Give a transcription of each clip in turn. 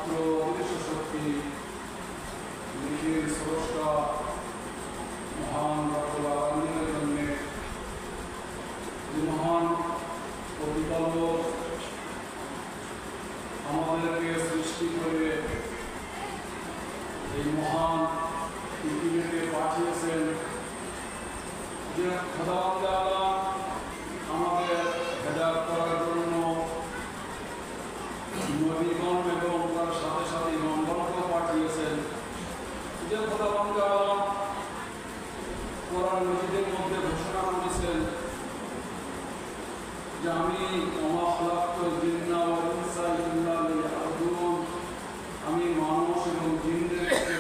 একমাত্র অদৃশ্য শক্তি নিজের স্রষ্টা মহান রব্বুল আলামিনের জন্য মহান প্রতিপালক আমাদেরকে সৃষ্টি করে এই মহান পৃথিবীতে পাঠিয়েছেন যে খোদাবন্দ আল্লাহ আমাদের হেদায়েত করার জন্য নবীগণ এবং তার সাথে সাথে ইমামগণকে পাঠিয়েছেন যে খোদাবন্দ আল্লাহ কোরআন মাজিদের মধ্যে ঘোষণা করেছেন যে আমি ওমা খালাকতুল জিন্না ওয়াল ইনসা ইল্লা লিয়াবুদুন, আমি মানুষ এবং জিনদেরকে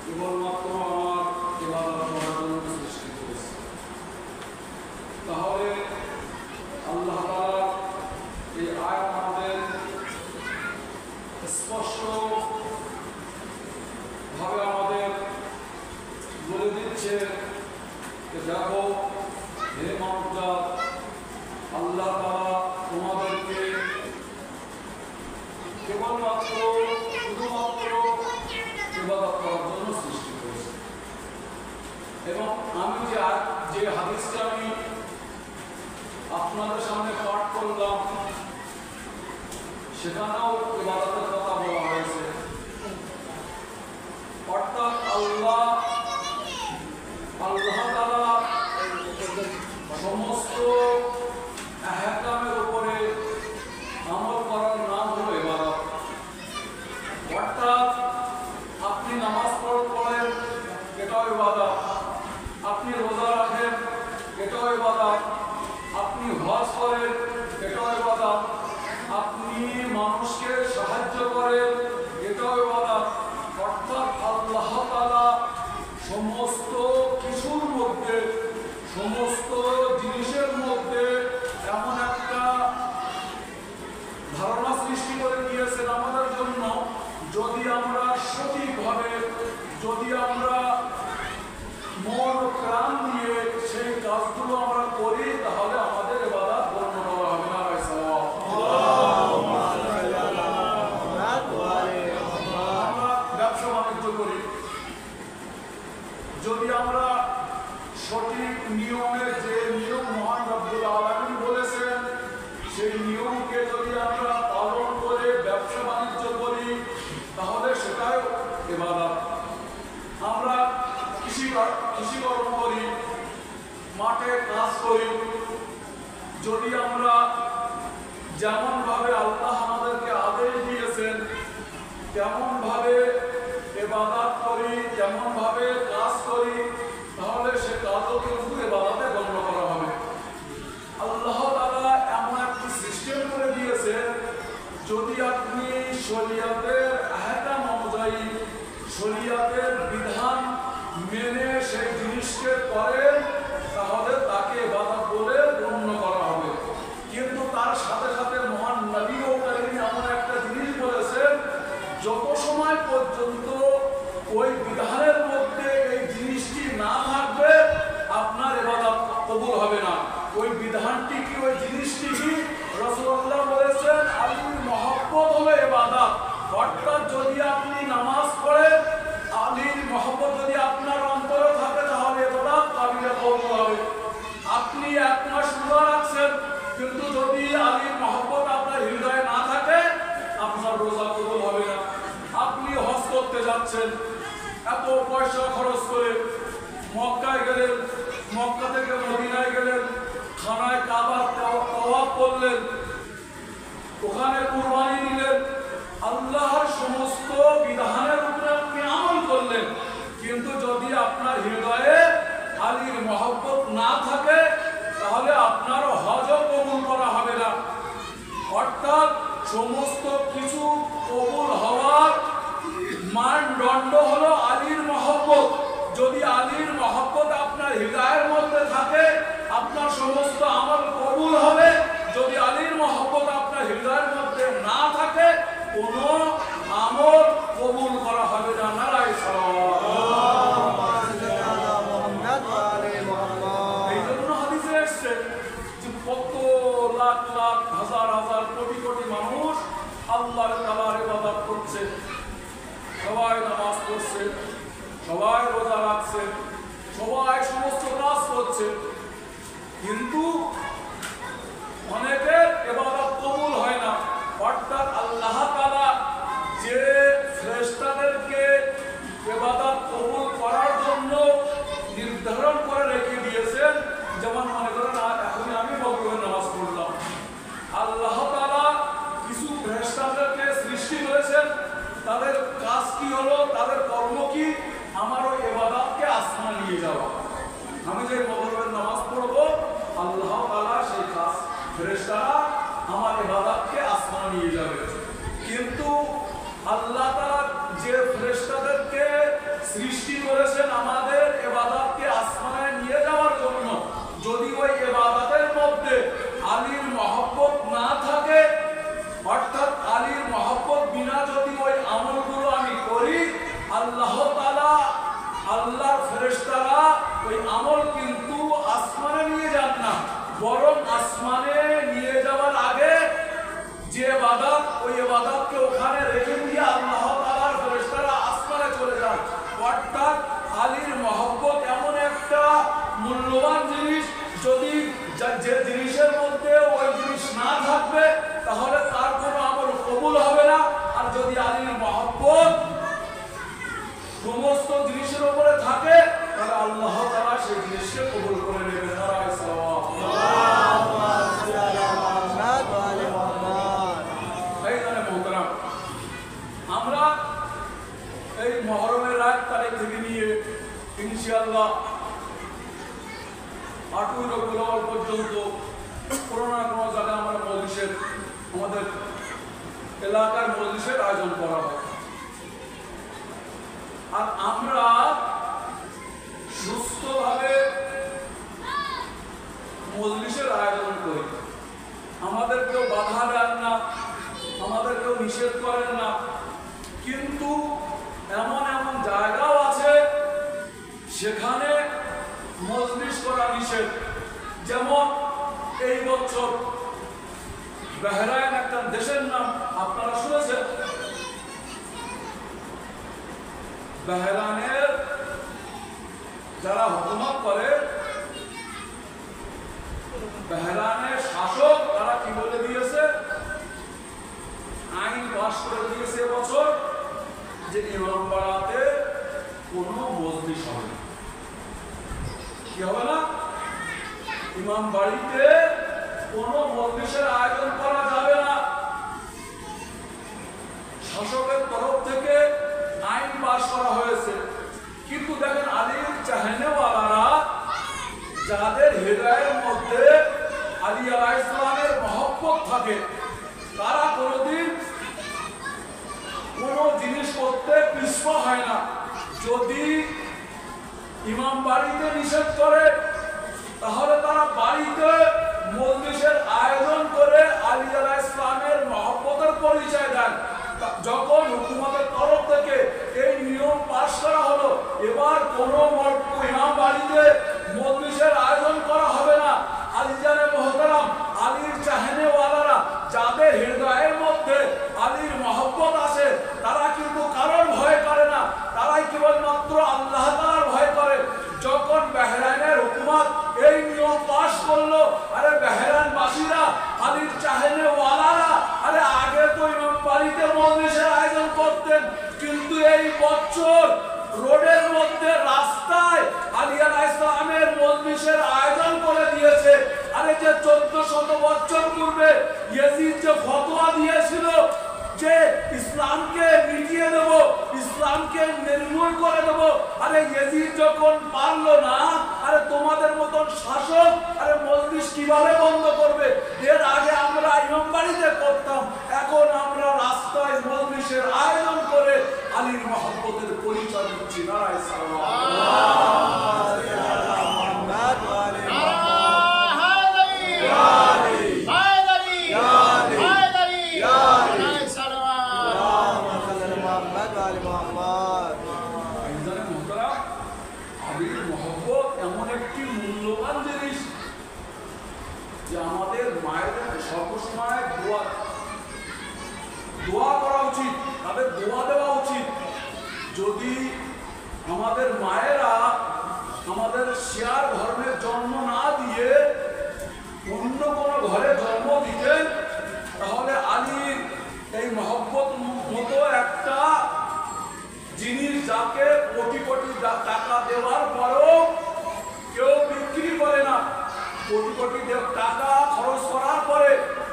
কেবলমাত্র আমার ইবাদত করার জন্য সৃষ্টি করেছি। তাহলে আল্লাহ তাআলা এই আয়াত আমাদের স্পষ্টভাবে আমাদের বলে দিচ্ছে যে দেখো হে মানবজাত, আল্লাহ তাআলা তোমাদেরকে কেবলমাত্র শুধুমাত্র ইবাদত করার জন্য সৃষ্টি করেছে। এবং আমি যে হাদিসটা আমি আপনাদের সামনে পাঠ করলাম সেখানেও ইবাদতের কথা বলা হয়েছে। অর্থাৎ আল্লাহ তাআলা সমস্ত আহকামের উপরে আমল করার নাম হলো ইবাদত। অর্থাৎ আপনি নামাজ পড়েন এটাও ইবাদত, আপনি রোজা রাখেন এটাও ইবাদত, আপনি হজ করেন এটাও ইবাদত, আপনি মানুষকে সাহায্য করেন এটাও ইবাদত। অর্থাৎ আল্লাহ তাআলা সমস্ত কিছুর মধ্যে, সমস্ত জিনিসের মধ্যে এমন একটা ধারণা সৃষ্টি করে দিয়েছেন আমাদের জন্য, যদি আমরা সঠিকভাবে, যদি আমরা মন প্রাণ দিয়ে সেই কাজগুলো আমরা করি তাহলে আমাদের ইবাদত গণ্য করা হবে না। আমরা ব্যবসা বাণিজ্য করি, যদি আমরা সঠিক নিয়মের, যে নিয়ম মহান রব্বুল আলামিন বলেছেন সেই নিয়মকে যদি আমরা পালন করে ব্যবসা বাণিজ্য করি তাহলে সেটাই ইবাদত। আমরা কৃষিকর্ম করি, মাঠে কাজ করি, যদি আমরা যেমন ভাবে আল্লাহ আমাদেরকে আদেশ দিয়েছেন তেমন ভাবে ইবাদত করি, তেমন ভাবে কাজ করি, তাহলে সে কাজও কিন্তু ইবাদতে গণ্য করা হবে। আল্লাহ তাআলা এমন একটি সিস্টেম করে দিয়েছেন, যদি আপনি শরীয়তের আহকাম অনুযায়ী, শরীয়তের বিধান মেনে সেই জিনিসকে করেন তাহলে তাকে ইবাদত বলে গণ্য করা হবে। কিন্তু তার সাথে সাথে মহান নবী ও কারীম এমন একটা জিনিস বলেছেন, যত সময় পর্যন্ত ওই বিধানের মধ্যে এই জিনিসটি না থাকবে আপনার ইবাদত কবুল হবে না। ওই বিধানটি কি, ওই জিনিসটি কি? রাসূলুল্লাহ বলেছেন আল্লাহর মহব্বত হলো ইবাদত। অর্থাৎ যদি আপনি নামাজ পড়েন, আল্লাহর মহব্বত যদি আপনার অন্তরে থাকে তাহলে ইবাদত কাবিলে কবুল হবে। আপনি এক মাস রোজা রাখছেন, কিন্তু যদি আল্লাহর মহব্বত আপনার হৃদয়ে না থাকে আপনার রোজা কবুল হবে না। আপনি হজ করতে যাচ্ছেন, এত পয়সা খরচ করে মক্কায় গেলেন, মক্কা থেকে মদিনায় গেলেন, খানায় কাবার তাওয়াফ করলেন, ওখানে কুরবানি দিলেন, আল্লাহর সমস্ত বিধানের উপরে আপনি আমল করলেন, কিন্তু যদি আপনার হৃদয়ে আল্লাহর মহব্বত না থাকে তাহলে আপনার হজও কবুল করা হবে না। অর্থাৎ সমস্ত কিছু কবুল হওয়ার মানদণ্ড হলো আল্লাহর মহব্বত। যদি আল্লাহর মহব্বত আপনার হৃদয়ের মধ্যে থাকে আপনার সমস্ত আমল কবুল হবে। যদি আল্লাহর মহব্বত আপনার হৃদয়ের মধ্যে না থাকে কোনো আমল কবুল করা হবে না। নারায়ে এই জন্য হাদিসে এসেছে যে কত লাখ লাখ হাজার হাজার কোটি কোটি মানুষ আল্লাহর তাআলার ইবাদত সবাই নামাজ পড়ছে, সবাই রোজা রাখছে, সবাই সমস্ত কাজ করছে, কিন্তু অনেকের ইবাদত কবুল হয় না। অর্থাৎ আল্লাহ তাআলা যে ফেরেশতাদেরকে ইবাদত কবুল করার জন্য নির্ধারণ করে রেখে দিয়েছেন, যেমন মনে করেন এখন আমি মাগরিবের নামাজ পড়লাম, আল্লাহ তাআলা কিছু ফেরেশতাদেরকে সৃষ্টি করেছেন, তাদের কাজ কি হলো, তাদের কর্ম কি, আমারও ইবাদতকে আসমানে নিয়ে যাওয়া। আমি যে মাগরিবের নামাজ পড়বো, আল্লাহ তাআলা সেই কাজ ফেরেশতারা আমার ইবাদতকে আসমানে নিয়ে যাবে। কিন্তু আল্লাহ তাআলা যে ফেরেশতাদেরকে সৃষ্টি করেছেন আমাদের ইবাদতকে আসমানে নিয়ে যাওয়ার জন্য, যদি ওই ইবাদতের মধ্যে আলীর মহব্বত না থাকে, অর্থাৎ আলীর মহব্বত বিনা যদি ওই আমলগুলো আমি করি, আল্লাহ তাআলা আল্লাহর ফেরেশতারা ওই আমল কিন্তু আসমানে নিয়ে যান না, বরং আসমানে নিয়ে যাওয়ার আগে যে ইবাদত, ওই ইবাদতকে ওখানে রেখে দিয়ে আল্লাহ তাআলার ফেরেশতারা আসমানে চলে যান। অর্থাৎ আলীর মহব্বত এমন একটা মূল্যবান জিনিস, যদি যে জিনিসের মধ্যে ওই জিনিস না থাকবে তাহলে তার কোনো আমল কবুল হবে না। আর যদি আলীর মহব্বত সমস্ত জিনিসের উপরে থাকে, তাহলে আল্লাহ তাআলা সেই জিনিসকে কবুল করে নেবেন। আমরা এই মুহররমের 1 তারিখ থেকে নিয়ে ইনশাআল্লাহ 8 রবিউল আউয়াল পর্যন্ত কোনো না কোনো জায়গায় আমরা মজলিসের, আমাদের এলাকার মজলিসের আয়োজন করা হয়। আর আমরা সুস্থভাবে মজলিসের আয়োজন করি, আমাদের কেউ বাধা দেন না, আমাদের কেউ নিষেধ করেন না, কিন্তু এমন এমন জায়গাও আছে সেখানে মজলিস করা নিষেধ। যেমন এই বছর বাহরাইন একটা দেশের নাম আপনারা শুনেছেন, বাহরাইনের যারা হুকুমত করে, বাহরাইনের শাসক, তারা কি বলে দিয়েছে, আইন পাস করে দিয়েছে বছর যে ইমামবাড়াতে কোনো মজলিস হবে না। কি হবে না? ইমামবাড়িতে কোনো মজলিসের আয়োজন করা যাবে না। শাসকের তরফ থেকে আইন পাস করা হয়েছে। কিন্তু দেখেন আলীর চাহনেওয়ালারা, যাদের হৃদয়ের মধ্যে আলী আলাইহিস সালামের মহব্বত থাকে, তারা কোনোদিন কোনো জিনিস করতে পিছপা হয় না। যদি ইমাম বাড়িতে নিষেধ করে, তাহলে তারা বাড়িতে মজলিসের আয়োজন করে আলী আলাইহিস সালামের মহব্বতের পরিচয় দেন। যখন হুকুমতের তরফ থেকে এই নিয়ম পাশ করা হলো, এবার কোনো ইমাম বাড়িতে মজলিসের আয়োজন করা হবে না, আলীজানে মুহতারাম, আলীর চাহনেওয়ালারা, যাদের হৃদয়ের মধ্যে আলীর মহব্বত আছে, তারা কিন্তু কারোর ভয় করে না, তারাই কেবলমাত্র আল্লাহ তাআলার ভয় করে। যখন বাহরাইনের হুকুমত এই নিয়ম পাশ করলো, আরে বাহরাইনবাসীরা, আলীর চাহনেওয়ালারা, আরে আগে তো ইমাম বাড়িতে মজলিসের আয়োজন করতেন, কিন্তু এই বছর রোডের মধ্যে, রাস্তায় আলী আলাইহিস সালামের মজলিসের আয়োজন করে দিয়েছে। আরে যে 1400 বছর পূর্বে ইয়াজিদ যে ফতোয়া দিয়েছিল যে ইসলামকে মিটিয়ে দেব, ইসলামকে নির্মূল করে দেব, আরে ইয়াজিদ যখন পারলো না, আরে তোমাদের মতন শাসক আরে মজলিস কিভাবে বন্ধ করবে? এর আগে আমরা ইমাম বাড়িতে করতাম, এখন আমরা রাস্তায় মজলিসের আয়োজন করে আলীর মহব্বতের পরিচয় দিচ্ছি। নারায়ে আলীর মহব্বত এমন একটি মূল্যবান জিনিস যে আমাদের মায়েদের সর্বসময় দোয়া করা উচিত। উচিত, তাদের দোয়া দেওয়া উচিত। যদি আমাদের মায়েরা আমাদের শিয়ার ধর্মের জন্ম না দিয়ে অন্য কোনো ঘরে জন্ম দিতেন, তাহলে আলীর এই মহব্বত মতো একটা জিনিস যাকে কোটি কোটি টাকা দেওয়ার পরও কেউ বিক্রি করে না, কোটি কোটি টাকা খরচ করার পরে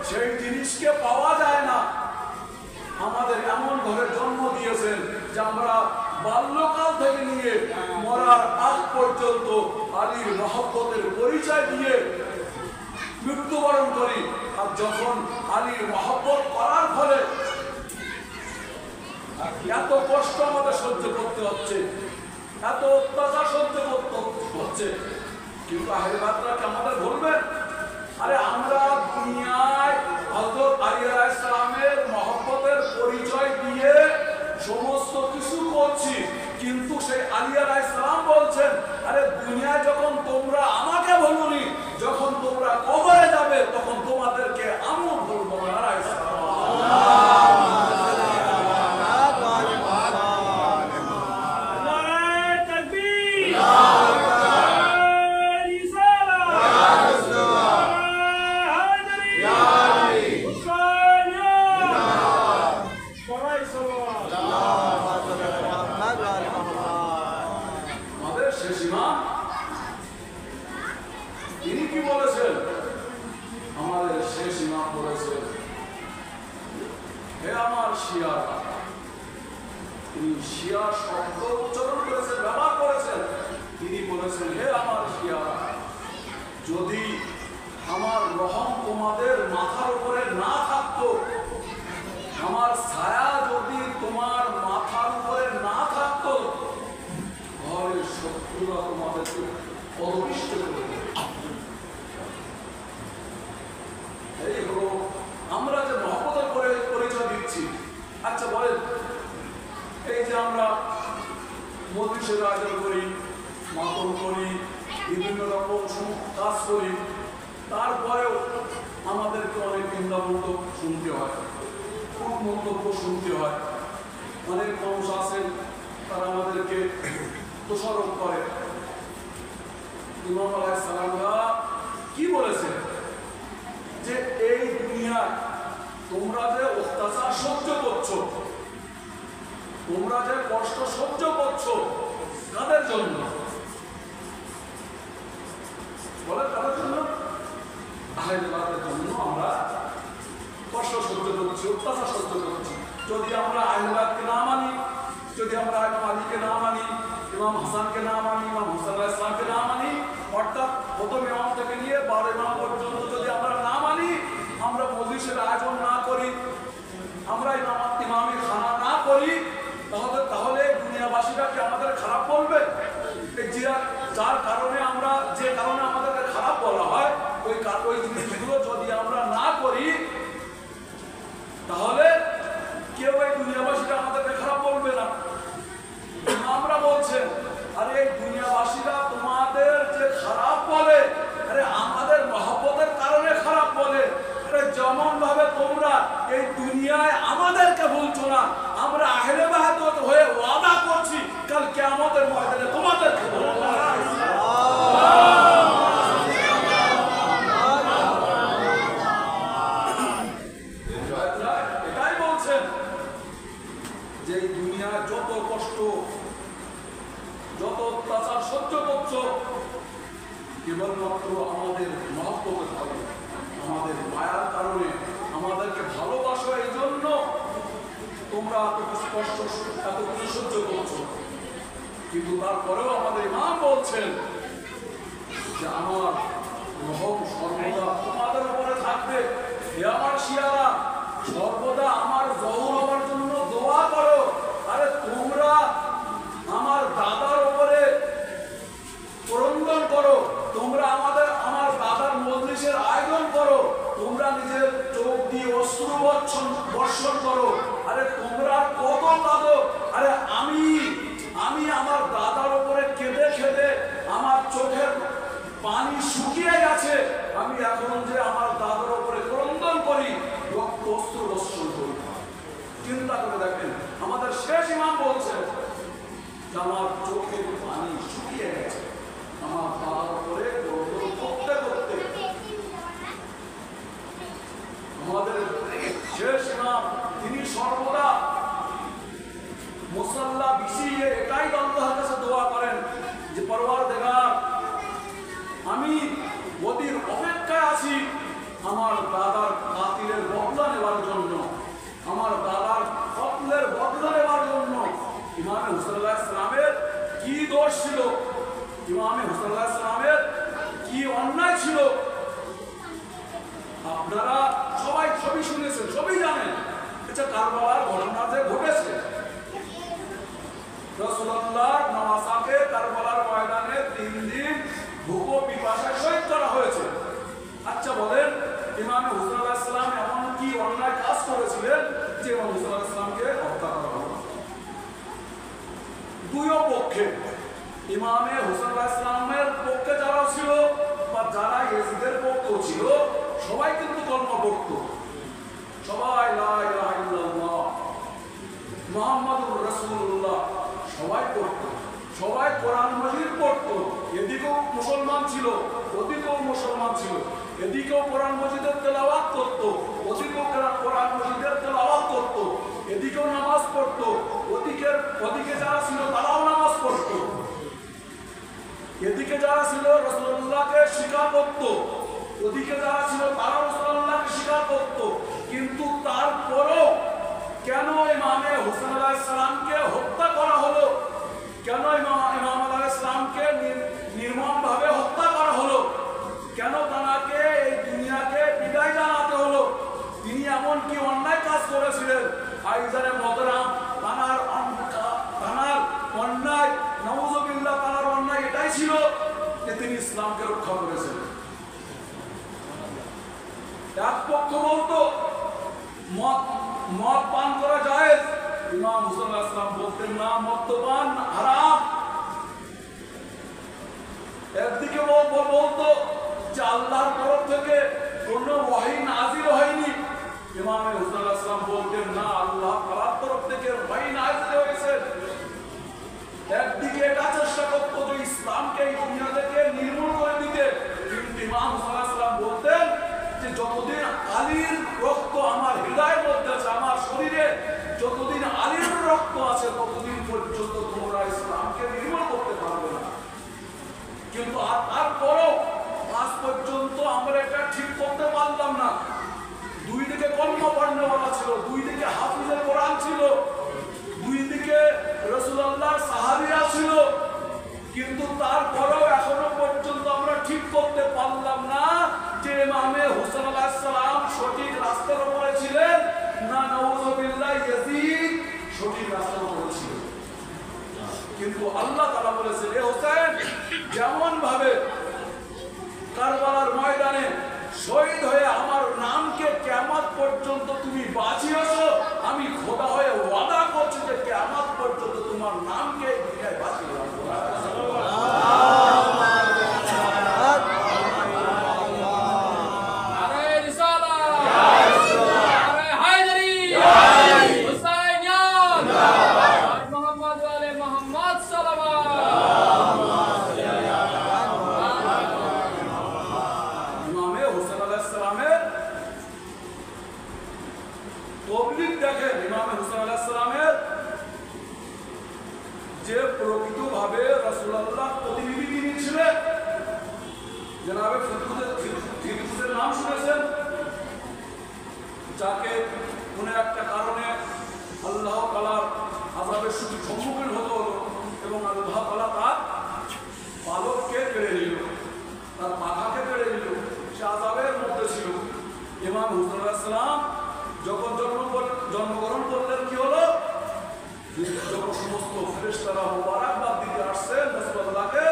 সেই জিনিসকে পাওয়া যায় না, আমাদের এমন ঘরে জন্ম দিয়েছেন যে আমরা বাল্যকাল থেকে নিয়ে মরার আগ পর্যন্ত আলীর মহব্বতের পরিচয় দিয়ে মৃত্যুবরণ করি। আর যখন আলীর মহব্বত করার ফলে এত কষ্ট আমাদের সহ্য করতে হচ্ছে, এত অত্যাচার সহ্য করতে হচ্ছে, কিন্তু আহলে বায়তকে আমাদের বলবেন, আরে আমরা দুনিয়ায় হযরত আলী আলাইহিস সালামের মহব্বতের পরিচয় দিয়ে সমস্ত কিছু করছি, কিন্তু সেই আলী আলাইহিস সালাম বলছেন, আরে দুনিয়ায় যখন তোমরা আমাকে বলনি, যখন তোমরা কবরে যাবে তখন তোমাদেরকে আমিও বলবো না। আলাইহিস সালাম যদি আমার রহম তোমাদের মাথার উপরে না থাকতো, আমার ছায়া যদি তোমার মাথার উপরে না থাকতো, তাহলে শত্রুরা তোমাদেরকে অদৃষ্ট করে দেবে। এই হলো আমরা যে মহব্বতের পরিচয় দিচ্ছি। আচ্ছা বলেন, এই যে আমরা মজলিসের আয়োজন করি, মাতম করি, বিভিন্ন রকম কাজ করি, তারপরেও আমাদেরকে অনেক নিন্দামূলক শুনতে হয়, খুব মন্তব্য শুনতে হয়। অনেক মানুষ আছেন তারা আমাদেরকে দোষারোপ করে। ইমাম আলাইহিস সালামরা কি বলেছেন যে এই দুনিয়ায় তোমরা যে অত্যাচার সহ্য করছো, তোমরা যে কষ্ট সহ্য করছো, কাদের জন্য বলে? তাদের জন্য, আহলে বায়তের জন্য আমরা কষ্ট সহ্য করছি, অত্যাচার সহ্য করছি। যদি আমরা আহলে বায়তকে না মানি, যদি আমরা ইমাম আলীকে না মানি, ইমাম হাসানকে না মানি, ইমাম হুসাইন আলাইহিস সালামকে না মানি, অর্থাৎ প্রথম ইমাম থেকে নিয়ে 12 ইমাম পর্যন্ত যদি আমরা না মানি, আমরা মজলিসের আয়োজন না করি, আমরা ইমামি খানা না করি, তাহলে দুনিয়াবাসীরা কি আমাদের খারাপ বলবে? যার কারণে আমরা, যে কারণে আমাদেরকে খারাপ বলা হয়, ওই জিনিসগুলো যদি আমরা না করি, তাহলে কেউ এই দুনিয়াবাসীরা আমাদেরকে খারাপ বলবে না। আমরা বলছেন, আরে এই দুনিয়াবাসীরা তোমাদের যে খারাপ বলে, আরে আমাদের মহব্বতের কারণে খারাপ বলে। আরে যেমন ভাবে তোমরা এই দুনিয়ায় আমাদেরকে বলছো না, আমরা আহলে বায়ত হয়ে ওয়াদা করছি কাল কিয়ামতের ময়দানে তোমাদেরকে বলবো। এটাই বলছেন যে দুনিয়ায় যত কষ্ট, যত অত্যাচার সহ্য করছো, কেবলমাত্র আমাদের মহব্বতের কারণে, আমাদের মায়ার কারণে, আমাদেরকে ভালোবাসো, এই জন্য তোমরা এত কষ্ট, এত কিছু সহ্য করছো। কিন্তু তারপরেও আমাদের ইমাম বলছেন যে আমার রহম সর্বদা তোমাদের উপরে থাকবে। হে আমার শিয়ারা, সর্বদা আমার জহুর হওয়ার জন্য দোয়া করো। আরে তোমরা আমার দাদার উপরে ক্রন্দন করো, তোমরা আমার দাদার মজলিসের আয়োজন করো, তোমরা নিজের চোখ দিয়ে অশ্রু বর্ষণ করো। আরে তোমরা কত কাঁদো। আরে আমি আমার দাদার উপরে কেঁদে কেঁদে আমার চোখের পানি শুকিয়ে গেছে। আমি এখন যে আমার দাদার উপরে ক্রন্দন করি, রক্ত অশ্রু বর্ষণ করি। চিন্তা করে দেখেন, আমাদের শেষ ইমাম বলছে যে আমার চোখের পানি শুকিয়ে গেছে, আমার তার উপরে করতে করতে। আমাদের শেষ ইমাম তিনি সর্বদা মুসাল্লা বিছিয়ে এটাই আল্লাহর কাছে দোয়া করেন যে পরওয়ারদিগার, আমি ওদের অপেক্ষায় আছি আমার দাদার কাতিলের বদলা নেওয়ার জন্য, আমার দাদার কতলের বদলা নেওয়ার জন্য। ইমামে হুসাইন আলাইহিস সালামের কি দোষ ছিল, ইমামে হুসাইন আলাইহিস সালামের কি অন্যায় ছিল, আপনারা সবাই সবই শুনেছেন, সবই জানেন। এটা কারবালার ঘটনা যে ঘটেছে, রাসূলুল্লাহ নওয়াসাকে কারবালার ময়দানে 3 দিন ভুকো পিপাসায় শহীদ করা হয়েছে। আচ্ছা বলেন, ইমামে হুসাইন আলাইহিস সালাম এমন কি অন্যায় কাজ করেছিলেন যে ইমাম হুসাইন আলাইহিস সালামকে হত্যা করা হলো? দুই পক্ষে, ইমামে হুসাইন আলাইহিস সালামের পক্ষে যারা ছিল বা যারা ইয়েজিদের পক্ষে ছিল, সবাই কিন্তু কলমা পড়তো, সবাই লা ইলাহা ইল্লাল্লাহ মুহাম্মাদুর রাসূলুল্লাহ সবাই পড়তো, সবাই কোরআন মাজিদ পড়তো। এদিকেও মুসলমান ছিল, ওদিকেও মুসলমান ছিল, এদিকেও কোরআন মাজিদের তেলাওয়াত করতো, ওদিকেও কোরআন মাজিদের তেলাওয়াত করতো, এদিকেও নামাজ পড়তো, ওদিকে যারা ছিল তারাও নামাজ পড়তো, এদিকে যারা ছিল রাসূলুল্লাহকে স্বীকার করতো, ওদিকে যারা ছিল তারা রাসূলুল্লাহকে স্বীকার করতো। কিন্তু তারপরও কেন ইমামে হুসাইন আলাইহিস সালামকে হত্যা করা হলো? কেন ইমাম আলাইহিস সালামকে নির্মমভাবে হত্যা করা হলো? কেন তাকে এই দুনিয়াকে বিদায় জানাতে হলো? তিনি এমন কি অন্যায় কাজ করেছিলেন? আইজানে মোহতারাম, তানার অন্যায়, নাউযুবিল্লাহ, তানার অন্যায় এটাই ছিল যে তিনি ইসলামকে রক্ষা করেছেন। এক পক্ষ বলতো মদ পান করা জায়েজ, ইমাম হুসাইন আলাইহিস সালাম বলতেন না, মদ্যপান হারাম। একদিকে বলতো যে আল্লাহর তরফ থেকে কোনো ওহী নাযিল হয়নি, ইমাম হুসাইন আলাইহিস সালাম বলতেন না, আল্লাহ তাআলার তরফ থেকে ওহী নাযিল হয়েছে। একদিকে এটা চেষ্টা করতো যে ইসলামকে এই দুনিয়া থেকে নির্মূল করে দিতে, কিন্তু ইমাম হুসাইন আলাইহিস সালাম বলতেন যে যতদিন আলীর রক্ত আমার হৃদয়ের মধ্যে আছে, আমার শরীরে যতদিন আলীর রক্ত আছে, ততদিন পর্যন্ত তোমরা ইসলামকে নির্মূল করতে পারবে না। কিন্তু তারপরও আজ পর্যন্ত আমরা এটা ঠিক করতে পারলাম না। দুই দিকে কলমা পড়নেওয়ালা ছিল, দুই দিকে হাফিজে কোরআন ছিল, দুই দিকে রাসূলুল্লাহর সাহাবীরা ছিল, কিন্তু তারপরেও এখনো পর্যন্ত আমরা ঠিক করতে পারলাম না যে ইমামে হুসাইন আলাইহিস সালাম সঠিক রাস্তার উপরে ছিলেন না নাউযুবিল্লাহ ইয়াজিদ সঠিক রাস্তার উপরে ছিলেন। কিন্তু আল্লাহ তাআলা বলেছেন, এ হোসেন, যেমন ভাবে কারবালার ময়দানে শহীদ হয়ে আমার নামকে কিয়ামত পর্যন্ত তুমি বাঁচিয়েছো, আমি খোদা হয়ে ওয়াদা করছি যে কিয়ামত পর্যন্ত তোমার নামকে দুনিয়ায় বাঁচিয়ে রাখবো। যে প্রকৃতভাবে রাসূলুল্লাহ প্রতিনিধি তিনি ছিলেন, জনাবে ফিরদৌসের নাম শুনেছেন, যাকে কোনো একটা কারণে আল্লাহ তাআলার আযাবের সম্মুখীন হতে হলো এবং আল্লাহ তাআলা তার পালককে কেড়ে নিল, তার মাথাকে কেড়ে নিল, সে আযাবের মধ্যে ছিল। ইমাম হুসাইন আলাইহিস সালাম যখন জন্মগ্রহণ করলেন, কি হলো? যখন সমস্ত ফেরেশতারা মোবারকবাদ দিতে আসছেন রাসূলুল্লাহকে,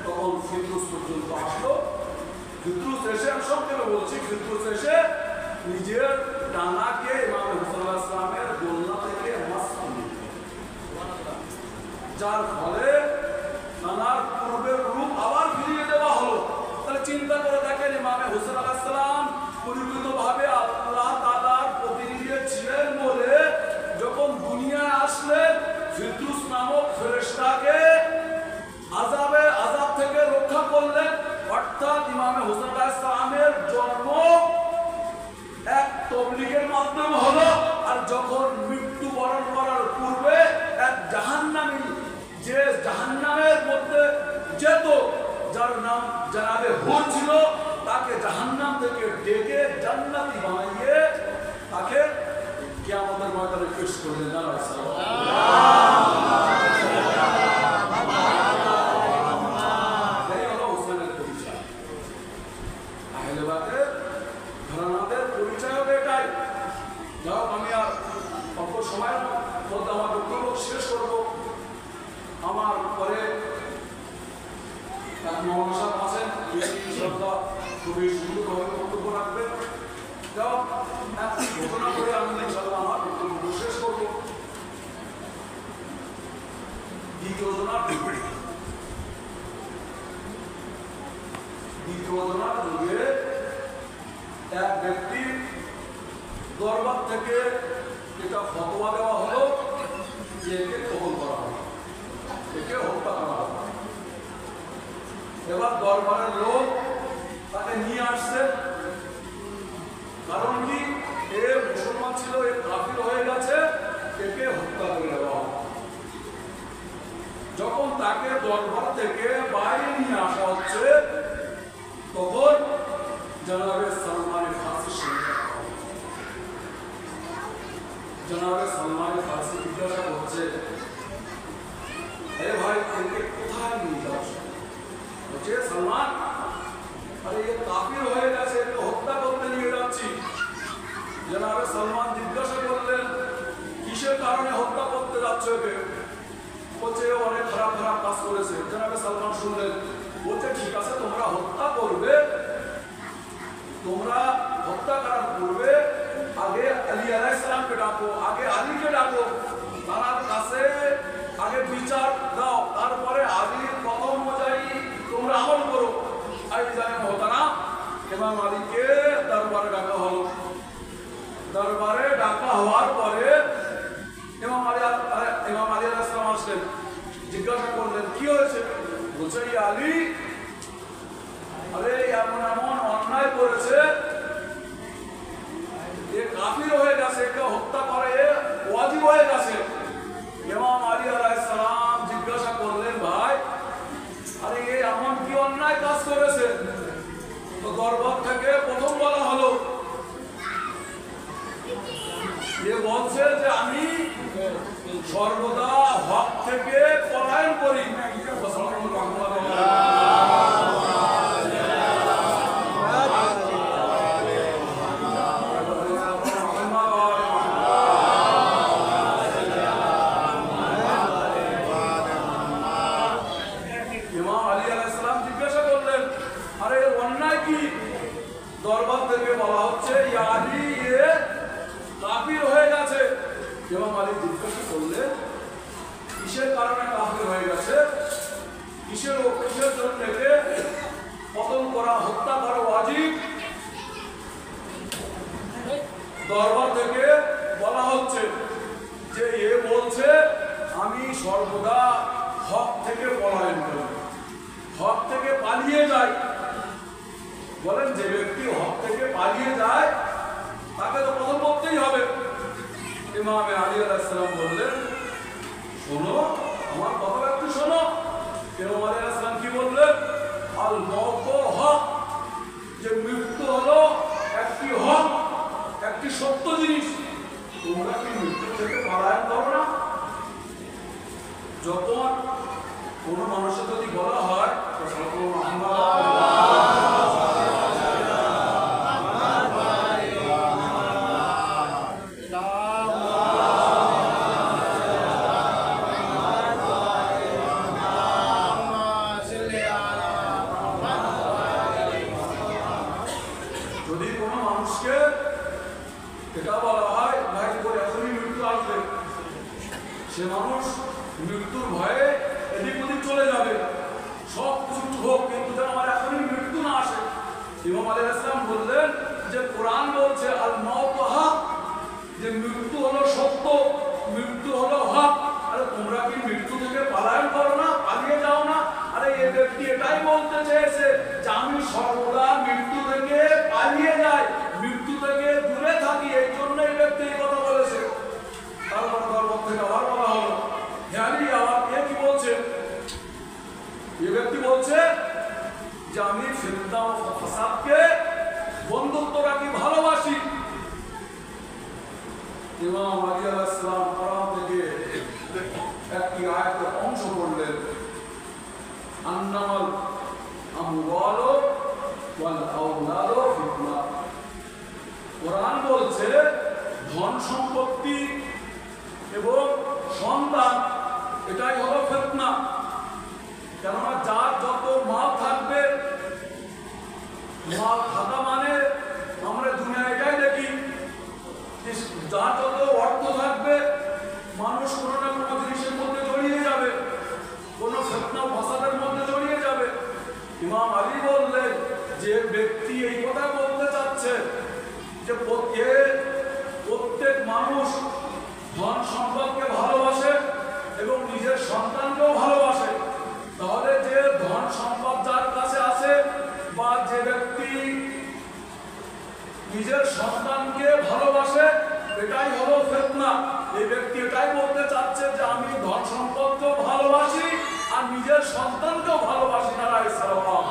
তখন ফিরদৌস পর্যন্ত আসলো। ফিরদৌস এসে, আমি সংক্ষেপে বলছি, ফিরদৌস এসে নিজের ডানাকে ইমাম হুসাইন আলাইহিস সালামের গোলনা থেকে মাস করে, যার ফলে ডানার পূর্বের রূপ আবার ফিরিয়ে দেওয়া হলো। তাহলে চিন্তা করে দেখেন, ইমাম হুসাইন আলাইহিস সালাম পরিকল্পিতভাবে আল্লাহ তাআলার প্রতিনিধি ছিলেন বলে রিকোয়েস্ট করলেন না শেষ করবো। আমার পরে আছেন খুবই সুন্দরভাবে বক্তব্য রাখবেন। ঘটনা করে আমি ইনশাআল্লাহ আমার বক্তব্য শেষ করবো। দ্বিতীয়জনার যুগে এক ব্যক্তির দরবার থেকে এটা ফতোয়া দেওয়া হলো যে একে কবল করা হবে, একে হত্যা করা হবে। এবার দরবারের লোক তাকে নিয়ে আসছে, কারণ কি এ মুসলমান ছিল, এ কাফির হয়ে গেছে, একে হত্যা করে দেওয়া হবে। যখন তাকে দরবার থেকে বাইরে নিয়ে আসা হচ্ছে তখন জনাবে সালমান ফার্সি শুনতে জনাবে সালমান ফার্সি জিজ্ঞাসা করছে, আরে ভাই একে কোথায় নিয়ে যাচ্ছ? বলছে সালমান, আরে এ কাফির হয়ে গেছে, একে হত্যা করতে নিয়ে যাচ্ছি। জনাবে সালমান জিজ্ঞাসা করলেন, কিসের কারণে হত্যা করতে যাচ্ছ একে? বলছে অনেক খারাপ খারাপ কাজ করেছে। জনাবে সালমান শুনলেন, বলছে ঠিক আছে, তোমরা হত্যা করবে, তোমরা হত্যা করার পূর্বে আগে আলী আলাইহিস সালামকে ডাকো, আগে আলীকে ডাকো, তার কাছে আগে বিচার দাও, তারপরে আলীর কথা অনুযায়ী তোমরা আমল করো। আই জানে মোহতারাম, ইমাম আলীকে দরবারে ডাকা হলো। দরবারে ডাকা হওয়ার পরে ইমাম আলী আলাইহিস সালাম আসলেন, জিজ্ঞাসা করলেন কি হয়েছে? বলছে আলী, আরে এমন এমন অন্যায় করেছে, এ কাফির হয়ে গেছে, একে হত্যা করে এ ওয়াজিব হয়ে গেছে। ইমাম আলী আলাইহিস সালাম জিজ্ঞাসা করলেন, ভাই আরে এ এমন কি অন্যায় কাজ করেছে? তো দরবার থেকে প্রথম বলা হলো, এ বলছে যে আমি সর্বদা হক থেকে পলায়ন করি। দরবার থেকে বলা হচ্ছে আলী এ কাফির হয়ে গেছে। ইমাম আলী জিজ্ঞাসা করলেন, কিসের কারণে কাফির হয়ে গেছে? কিসের জন্য একে কতল করা, হত্যা করা ওয়াজিব? দরবার থেকে বলা হচ্ছে যে এ বলছে আমি সর্বদা হক থেকে পলায়ন করি, হক থেকে পালিয়ে যাই। বলেন যে ব্যক্তি হক থেকে পালিয়ে যায় তাকে তো প্রথম করতেই হবে। ইমাম আলী আলাইহিস সালাম বললেন, শোনো আমার কথা একটু শোনো। ইমাম আলী আলাইহিস সালাম কি বললেন? আল মাউতু হক, যে মৃত্যু হলো একটি হক, একটি সত্য জিনিস। তোমরা কি মৃত্যু থেকে পলায়ন করো না? যখন কোনো মানুষের যদি বলা হয় সে মানুষ মৃত্যুর ভয়ে এদিক ওদিক চলে যাবে, সব কিছু হোক কিন্তু যেন আমার এখনই মৃত্যু না আসে। ইমাম আলাইহিস সালাম বললেন যে কোরআন বলছে আল মাউতু হক, যে মৃত্যু হলো সত্য, মৃত্যু হলো হক। আরে তোমরা কি মৃত্যু থেকে পলায়ন করো না, পালিয়ে যাও না? আরে এই ব্যক্তি এটাই বলতে চেয়েছে যে আমি সর্বদা মৃত্যু থেকে পালিয়ে যাই, মৃত্যু থেকে দূরে থাকি, এই জন্য এই ব্যক্তি এই কথা বলেছে। তারপর দরবার থেকে আবার বলা হলো, আলী আবার কে কি বলছে? এই ব্যক্তি বলছে যে আমি ফিতনা ও ফাসাদকে বন্ধুত্ব রাখি, ভালোবাসি। ইমাম আলী আলাইহিস কোরআন বলছে ধন সম্পত্তি এবং সন্তান এটাই হলো ফিতনা। কেননা যার যত মাল থাকবে, মাল থাকা মানে আমরা দুনিয়া এটাই দেখি, যার যত অর্থ থাকবে মানুষ কোনো না কোনো জিনিসের মধ্যে জড়িয়ে যাবে, কোনো ফিতনা ফাসাদের মধ্যে জড়িয়ে যাবে। ইমাম আলী বললেন যে ব্যক্তি এই কথা বলতে চাচ্ছে যে প্রত্যেক মানুষ ধন সম্পদকে ভালোবাসে এবং নিজের সন্তানকেও ভালোবাসে, তাহলে যে ধন সম্পদ যার কাছে আছে বা যে ব্যক্তি নিজের সন্তানকে ভালোবাসে এটাই হলো ফিতনা। এই ব্যক্তি এটাই বলতে চাচ্ছে যে আমি ধন সম্পদকেও ভালোবাসি আর নিজের সন্তানকেও ভালোবাসি। নারায়ে সালাওয়াত।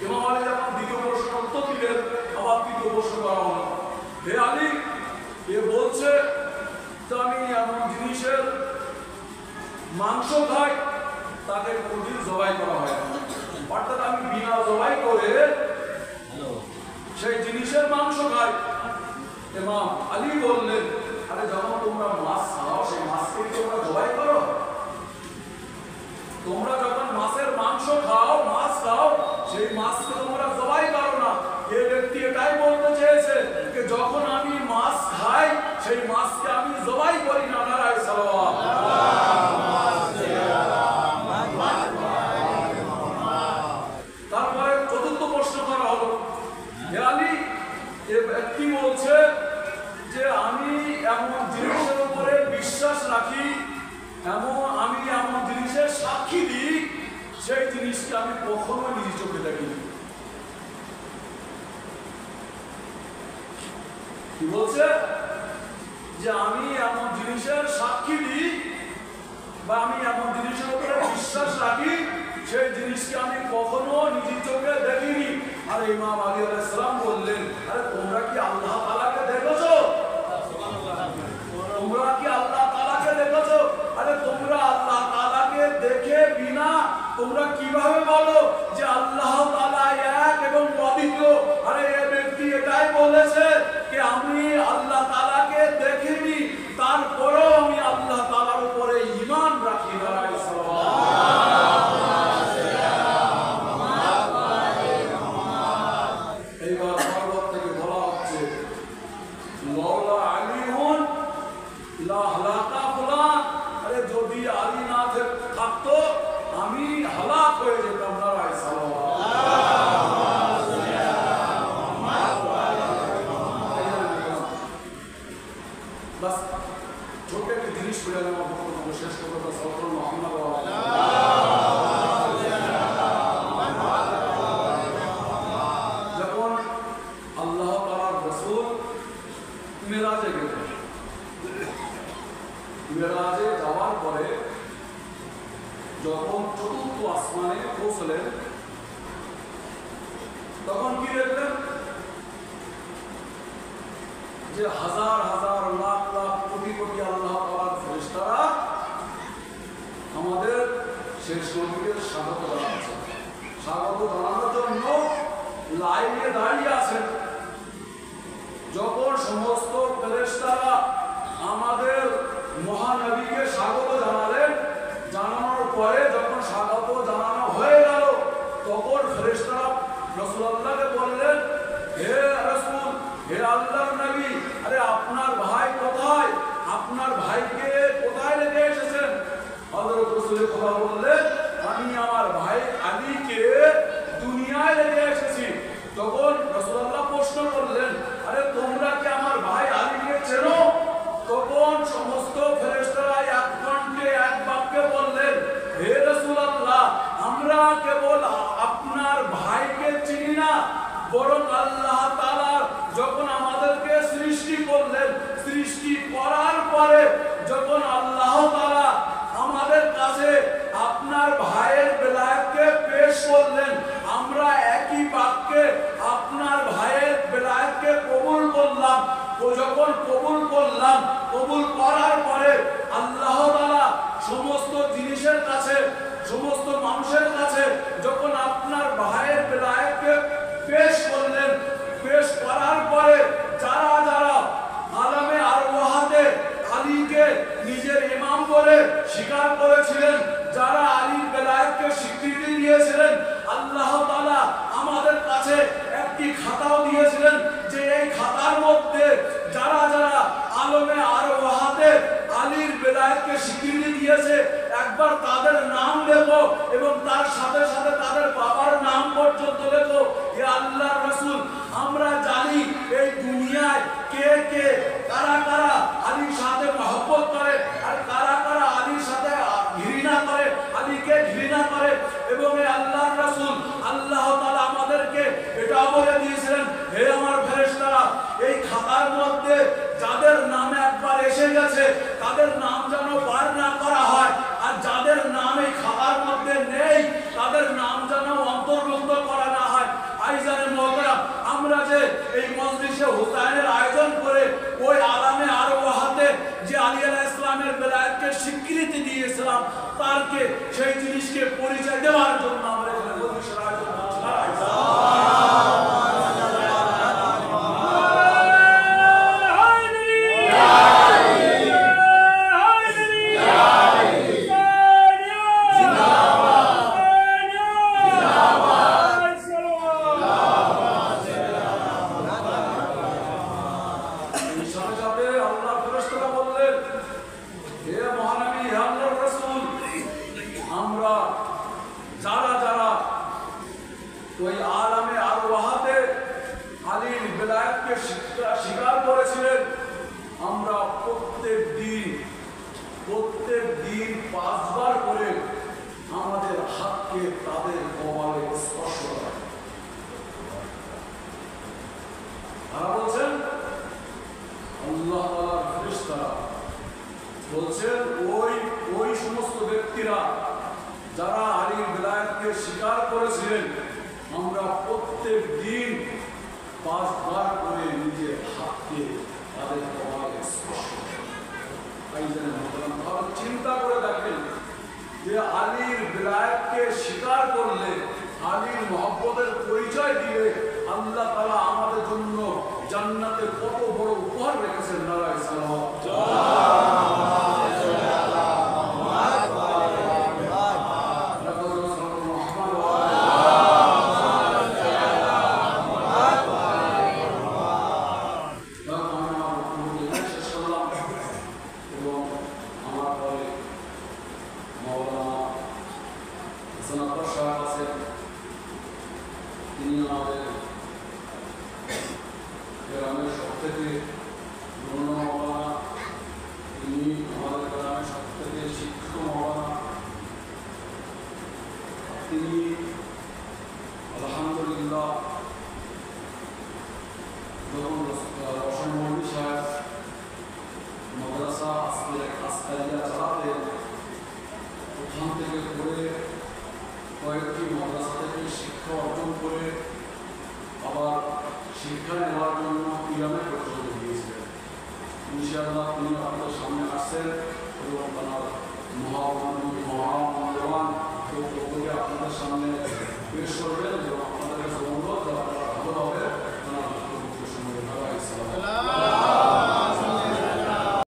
ইমাম আলী যখন দ্বিতীয় প্রশ্ন উত্তর দিলেন, আবার তৃতীয় প্রশ্ন করা হলো, হে আলী, এ বলছে যে আমি এমন জিনিসের মাংস খাই তাকে কোনদিন জবাই করা হয় না, অর্থাৎ আমি বিনা জবাই করে সেই জিনিসের মাংস খাই। ইমাম আলী বললেন, আরে যখন তোমরা মাছ খাও সেই মাছকে তোমরা জবাই করো? তোমরা যখন মাছের মাংস খাও, মাছ খাও, সেই মাছকে তোমরা জবাই করো না। এই ব্যক্তি এটাই বলতে চেয়েছে যে যখন আমি মাছ খাই সেই মাছকে আমি জবাই করি না। নারায়ে সালাওয়াত। তারপরে চতুর্থ প্রশ্ন করা হলো, হে আলী, এ ব্যক্তি বলছে যে আমি এমন জিনিসের উপরে বিশ্বাস রাখি, আমি এমন জিনিসের সাক্ষী দিই সেই জিনিসকে আমি কখনো নিজ চোখে দেখিনি। কি বলছে? যে আমি এমন জিনিসের সাক্ষী দিই বা আমি এমন জিনিসের উপরে বিশ্বাস রাখি সেই জিনিসকে আমি কখনো নিজের চোখে দেখিনি। আর ইমাম আলী আলাইহিস সালাম বললেন, আরে তোমরা কি আল্লাহ তাআলাকে দেখেছো? তোমরা কি আল্লাহ তাআলাকে দেখেছো? আরে তোমরা আল্লাহ তাআলাকে দেখে বিনা তোমরা কিভাবে বলো যে আল্লাহ তাআলা এক এবং অদ্বিতীয়? আরে এই ব্যক্তি এটাই বলেছে যে আমি আল্লাহ তাআলাকে দেখিনি, তারপরেও আমি আল্লাহ তাআলার উপরে ঈমান রাখি। নারায়ে সালাওয়াত। এইবার পরবর্তী থেকে বলা হচ্ছে, লাউলা আলিউন লা হালাকা ফুলান, আরে যদি আলী না থাকতো আমি হালাক হয়ে যেতাম। নারায়ে সালাওয়াত। বাস ছোট একটি জিনিস বলে আমার বক্তব্য শেষ করবো। সাল্লাল্লাহু মুহাম্মদ ওয়া যখন আল্লাহ তাআলার রাসূল মিরাজে গেলেন, মিরাজে যাওয়ার পরে যখন চতুর্থ আসমানে পৌঁছলেন তখন কি দেখলেন? যে হাজার হাজার লাখ লাখ কোটি কোটি আল্লাহ তাআলার ফেরেশতারা আমাদের শেষ নবীকে স্বাগত জানাচ্ছেন। স্বাগত জানানোর জন্য লাইনে দাঁড়িয়ে আছেন। যখন সমস্ত ফেরেশতারা আমাদের মহানবীকে স্বাগত জানালেন, জানানোর পরে যখন স্বাগত জানানো হয়ে গেল তখন ফেরেশতারা রাসূলুল্লাহকে বললেন, হে রাসূল, হে আল্লাহর নবী, আরে আপনার ভাই কোথায়? আপনার ভাইকে কোথায় রেখে এসেছেন? হযরত রাসূল খোদা বললেন, আমি আমার ভাই আলীকে দুনিয়ায় রেখে এসেছি। তখন রাসূলুল্লাহ প্রশ্ন করলেন, আরে তোমরা কি আমার ভাই আলীকে চেনো? তখন সমস্ত ফেরেশতারা এক কণ্ঠে এক বাক্যে বললেন, হে রাসূলুল্লাহ, আমরা কেবল আপনার ভাইকে চিনি না, বরং আল্লাহ তাআলা যখন আমাদেরকে সৃষ্টি করলেন, সৃষ্টি করার পরে যখন আল্লাহ তাআলা আমাদের কাছে আপনার ভাইয়ের বেলায়েতকে পেশ করলেন, আমরা একই বাক্যে আপনার ভাইয়ের বেলায়েতকে কবুল করলাম। ও যখন কবুল করলাম, কবুল করার পরে আল্লাহ তাআলা সমস্ত জিনিসের কাছে সমস্ত মানুষের কাছে যখন আপনার ভাইয়ের বেলায়েতকে পেশ করলেন, পেশ করার পরে যারা যারা আলামে আরওয়াহাতে আলীকে নিজের ইমাম বলে স্বীকার করেছিলেন, যারা আলীর বেলায়েতকে স্বীকৃতি দিয়েছিলেন, আল্লাহ তাআলা আমাদের কাছে একটি খাতাও দিয়েছিলেন যে এই খাতার মধ্যে যারা যারা আলমে আরওয়াহাতে আলীর বেলায়েতকে স্বীকৃতি দিয়েছে একবার তাদের নাম লেখো এবং তার সাথে সাথে তাদের বাবার নাম পর্যন্ত লেখো। হে আল্লাহর রাসূল, আমরা জানি এই দুনিয়ায় কে কে কারা কারা আলীর সাথে মহব্বত করে আর কারা কারা আলীর সাথে ঘৃণা করে, আলীকে ঘৃণা করে। এবং এই আল্লাহর রাসূল আল্লাহ তাআলা আমাদেরকে এটা বলে দিয়েছিলেন, হে আমার ফেরেশতারা, এই খাতার মধ্যে যাদের নাম একবার এসে গেছে তাদের নাম যেন বার না করা হয়, আর যাদের নাম এই খাতার মধ্যে নেই তাদের নাম যেন অন্তর্ভুক্ত করা না হয়। আইজানে মুহতারাম, আমরা যে এই মজলিসে হুসাইনের আয়োজন করে ওই আলামে আরওয়াহাতে যে আলী আলাইহিস সালামের বেলায়েতকে স্বীকৃতি দিয়েছিলাম তারকে সেই জিনিসকে পরিচয় দেওয়ার জন্য আমরা এখানে মজলিসের আয়োজন স্বীকার করেছিলেন। আমরা প্রত্যেক দিন 5 বার করে আমাদের হাতকে তাদের কপালে স্পর্শ করা। তারা বলছেন, আল্লাহ তাআলার ফেরেশতারা বলছেন, ওই সমস্ত ব্যক্তিরা যারা আলীর বেলায়েতকে স্বীকার করেছিলেন আমরা প্রত্যেক দিন 5 বার করে নিজের হাতকে তাদের কপালে স্পর্শ করি। চিন্তা করে দেখেন যে আলীর বেলায়েতকে স্বীকার করলে, আলীর মহব্বতের পরিচয় দিয়ে আল্লাহ তাআলা আমাদের জন্য জান্নাতে কত বড় উপহার রেখেছেন। নারায়ে সালাওয়াত। তিনি আমাদের গ্রামের সবথেকে গণ্য মাওলানা, তিনি আমাদের গ্রামের সবথেকে শিক্ষিত মাওলানা। তিনি আলহামদুলিল্লাহ যখন রওশন মৌলভী সাহেব মাদ্রাসা আসকারিয়া চালাতেন, ওখান থেকে পড়ে কয়েকটি মাদ্রাসা থেকে শিক্ষা অর্জন করে আবার শিক্ষা নেওয়ার জন্য ইরানে পর্যন্ত গিয়েছিলেন। ইনশাআল্লাহ তিনি আপনাদের সামনে আসছেন এবং তার মহামূল্যবান বক্তব্যকে আপনাদের সামনে পেশ করবেন।